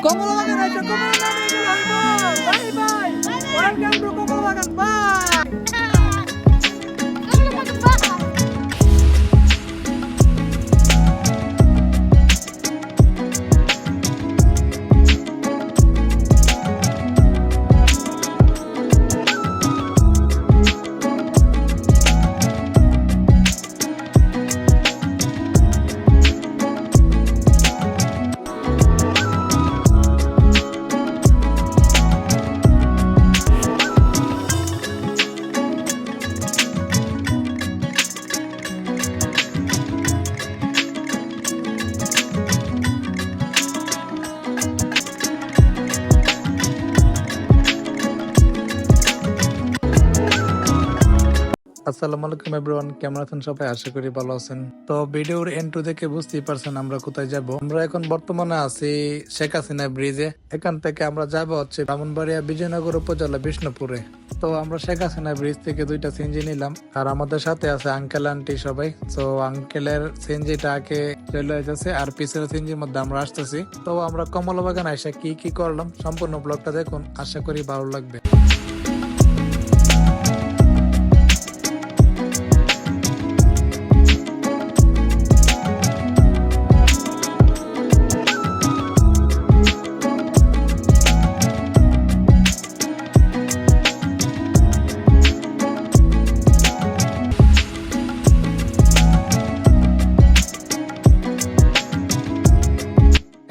কমলা বাগান আছে, কমলা নামে গেল হইবো। বাই বাই, ওয়েলকাম টু কমলা বাগান, বাই। আসসালামু আলাইকুম এভরিওয়ান, কেমন আছেন সবাই? আশা করি ভালো আছেন। তো ভিডিওর এন্ড টু দেখে বুঝতেই পারছেন আমরা কোথায় যাব। আমরা এখন বর্তমানে আছি শেখ হাসিনা ব্রিজে। এখান থেকে আমরা যাব হচ্ছে ব্রাহ্মণবাড়িয়া বিজয়নগর উপজেলা বিষ্ণুপুরে। তো আমরা শেখ হাসিনা ব্রিজ থেকে 2টা সিএনজি নিলাম, আর আমাদের সাথে আছে আঙ্কেল আন্টি সবাই। তো আঙ্কেলের সিএনজিটা আগে চলে যাচ্ছে, আর পিছের সিএনজির মধ্যে আমরা আসতেছি। তো আমরা কমলা বাগান এসে কি কি করলাম সম্পূর্ণ ব্লগটা দেখুন, আশা করি ভালো লাগবে।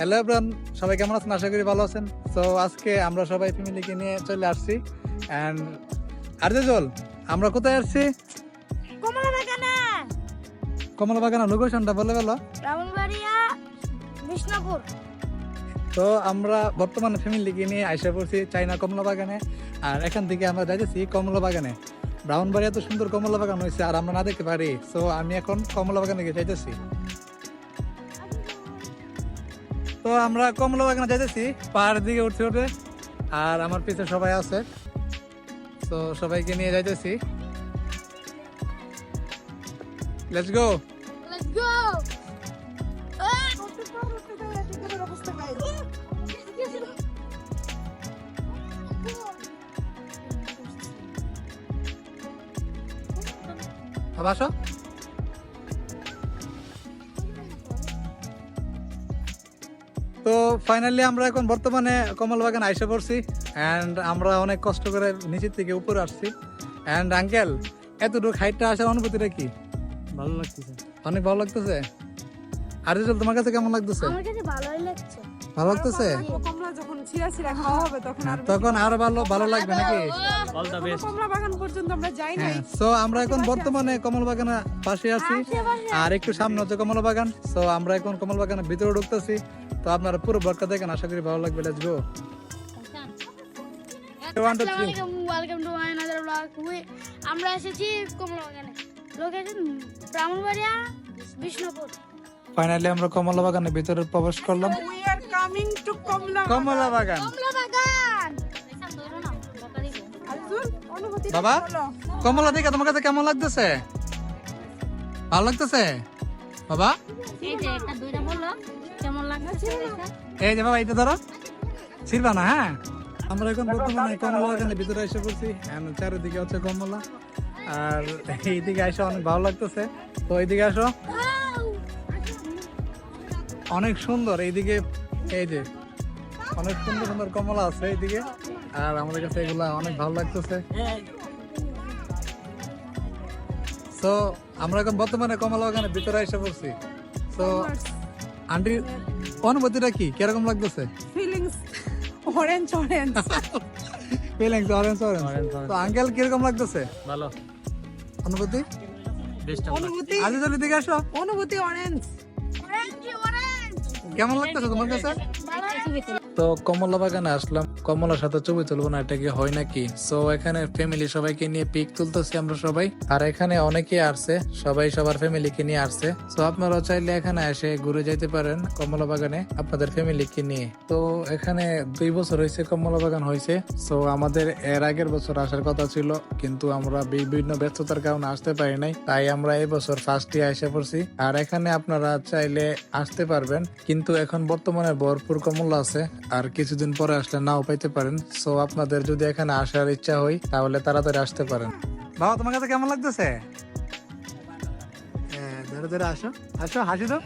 হ্যালো এভরিওয়ান, সবাই কেমন আছেন? আশা করি ভালো আছেন। তো আজকে আমরা সবাই ফ্যামিলিকে নিয়ে চলে আসছি। এন্ড আরজল, আমরা কোথায় আসছি? কমলা বাগানে। কমলা বাগান লোকেশনটা বলে বলো। ব্রাহ্মণবাড়িয়া বিষ্ণুপুর। তো আমরা বর্তমানে ফ্যামিলিকে নিয়ে আইসা পড়ছি চাইনা কমলা বাগানে, আর এখান থেকে আমরা যাইতেছি কমলা বাগানে। ব্রাহ্মণবাড়িয়া তো সুন্দর কমলা বাগান হয়েছে, আর আমরা না দেখতে পারি। তো আমি এখন কমলা বাগানে গিয়ে যাইতেছি। তো আমরা কমলা বাগানে যাইতেছি, পাহাড়ের দিকে উঠতে উঠে, আর আমার পিছনে সবাই আছে। তো সবাইকে নিয়ে যাইতেছি। Let's go. Let's go. আসো। তো ফাইনালি আমরা এখন বর্তমানে কমল বাগান আইসা পড়ছি, এন্ড আমরা অনেক কষ্ট করে নিচের থেকে উপরে আসছি। এন্ড আঙ্কেল, এতটুকু হাইটটা আসার অনুভূতিটা কি? ভালো লাগতেছে, অনেক ভালো লাগতেছে। আর রেজাল্ট তোমার কাছে কেমন লাগতেছে? আমার কাছে ভালোই লাগছে। ভালো লাগতেছে? কমলা যখন ছিঁড়া ছিঁড়া খাওয়া হবে তখন আর তখন আরো ভালো ভালো লাগবে নাকি? All the best. কমলা বাগান পর্যন্ত আমরা যাই নাই। হ্যাঁ, সো আমরা এখন বর্তমানে কমল বাগানের পাশে আছি, আর একটু সামনে হচ্ছে কমল বাগান। সো আমরা এখন কমল বাগানের ভিতরে ঢুকতেছি। তো আপনারা পুরো ব্লগটা দেখেন, আশা করি ভালো লাগবে। Let's go. Welcome to my another blog. আমরা এসেছি কমলা বাগানে, লোকেশন ব্রাহ্মণবাড়িয়া বিষ্ণুপুর। ফাইনালি আমরা কমলা বাগানের ভিতরে প্রবেশ করলাম। We are coming to কমলা কমলা বাগান। কমলা বাগান। আজুল, অনুভূতি বাবা, বলো। কমলা দেখে তোমার কাছে কেমন লাগতেছে? ভালো লাগতেছে বাবা? এই যে একটা দুইটা বললো কেমন লাগছে? এই যে বাবা, এটা ধরো, ছিড়বা না। হ্যাঁ, আমরা এখন বর্তমানে কমলা বাগানের ভিতরে এসে পড়ছি। চারিদিকে হচ্ছে কমলা, আর এইদিকে এসে অনেক ভালো লাগতেছে। তো এইদিকে আসো, অনেক সুন্দর এইদিকে। এই যে অনেক সুন্দর সুন্দর কমলা আছে এইদিকে, আর আমাদের কাছে এগুলা অনেক ভালো লাগতেছে। তো আমরা এখন বর্তমানে কমলা বাগানের ভিতরে এসে পড়ছি। তো আন্টি, অনুভূতিটা কি, কিরকম লাগতেছে? Feelings orange orange. Feelings orange orange. তো আঙ্কেল কিরকম লাগতেছে? ভালো অনুভূতি? বেস্ট। অনুভূতি আজ যদি দিকে আসো, অনুভূতি অরেঞ্জ। কেমন লাগতেছে তোমার কাছে? ভালো লাগছে। তো কমলা বাগানে আসলাম, কমলার সাথে ছবি তুলবো না, এটা কি হয় নাকি? সো এখানে ফ্যামিলি সবাইকে নিয়ে পিক তুলতেছি আমরা সবাই, আর এখানে অনেকে আসছে, সবাই সবার ফ্যামিলিকে নিয়ে আসছে। সো আপনারা চাইলে এখানে এসে ঘুরে যাইতে পারেন কমলা বাগানে আপনাদের ফ্যামিলিকে নিয়ে। তো এখানে 2 বছর হয়েছে কমলা বাগান হয়েছে। সো আমাদের এর আগের বছর আসার কথা ছিল, কিন্তু আমরা বিভিন্ন ব্যস্ততার কারণে আসতে পারি নাই, তাই আমরা এই বছর ফার্স্টে এসে পড়ছি। আর এখানে আপনারা চাইলে আসতে পারবেন, কিন্তু এখন বর্তমানে ভরপুর কমলা আছে। আর কিছুদিন পরে আসলে নাও পাইতে পারেন। সো আপনাদের যদি এখানে আসার ইচ্ছা হয় তাহলে তাড়াতাড়ি আসতে পারেন। বাবা তোমার কাছে কেমন লাগতেছে? ধরে ধরে আসো, আসো, হাসি দাও।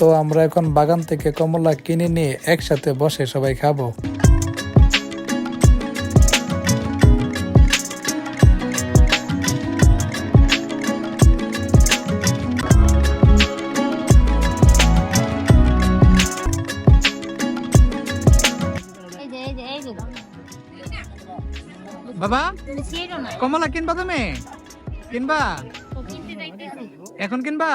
তো আমরা এখন বাগান থেকে কমলা কিনে নিয়ে একসাথে বসে সবাই খাবো। বাবা কমলা কিনবা তুমি? কিনবা? এখন কিনবা?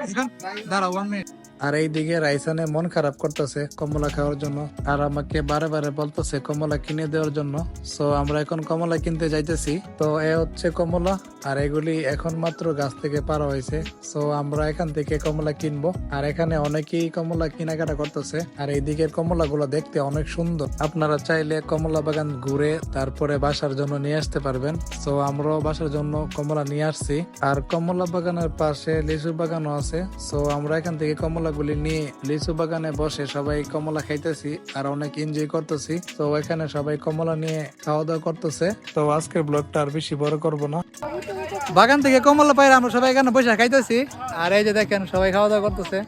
এখন দাঁড়াও 1 মিনিট। আর এইদিকে রাইসানে মন খারাপ করতেছে কমলা খাওয়ার জন্য, আর আমাকে বারে বারে বলতেছে কমলা কিনে দেওয়ার জন্য। সো আমরা এখন কমলা কিনতে যাইতেছি। তো এ হচ্ছে কমলা, আর এগুলি এখন মাত্র গাছ থেকে পাড়া হয়েছে। সো আমরা এখান থেকে কমলা কিনবো, আর এখানে অনেকেই কমলা কেনাকাটা করতেছে। আর এই দিকের কমলা গুলো দেখতে অনেক সুন্দর। আপনারা চাইলে কমলা বাগান ঘুরে তারপরে বাসার জন্য নিয়ে আসতে পারবেন। সো আমরাও বাসার জন্য কমলা নিয়ে আসছি। আর কমলা বাগানের পাশে লিচু বাগানও আছে। সো আমরা এখান থেকে কমলা গুলি নিয়ে লিচু বাগানে বসে সবাই কমলা খাইতেছি আর অনেক এনজয় করতেছি। তো এখানে সবাই কমলা নিয়ে খাওয়া দাওয়া করতেছে। তো আজকের ব্লগটা আর বেশি বড় করবো না। বাগান থেকে কমলা পাইলে আমরা সবাই এখানে বসে খাইতেছি, আর এই যে দেখেন সবাই খাওয়া দাওয়া করতেছে।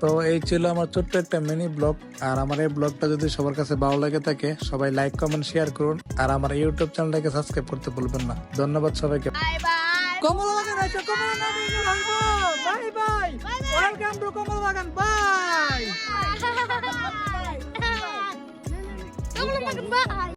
তো এই ছিল আমার ছোট্ট একটা মিনি ব্লগ। আর আমার এই ব্লগটা যদি সবার কাছে ভালো লাগে থাকে সবাই লাইক কমেন্ট শেয়ার করুন, আর আমার ইউটিউব চ্যানেলটাকে সাবস্ক্রাইব করতে ভুলবেন না। ধন্যবাদ সবাইকে। Bye bye. কমলা বাগান আছে, কমলা নদী আসবো। বাই বাই, ওয়েলকাম টু কমলা বাগান। বাই। কমলা বাগান বাই।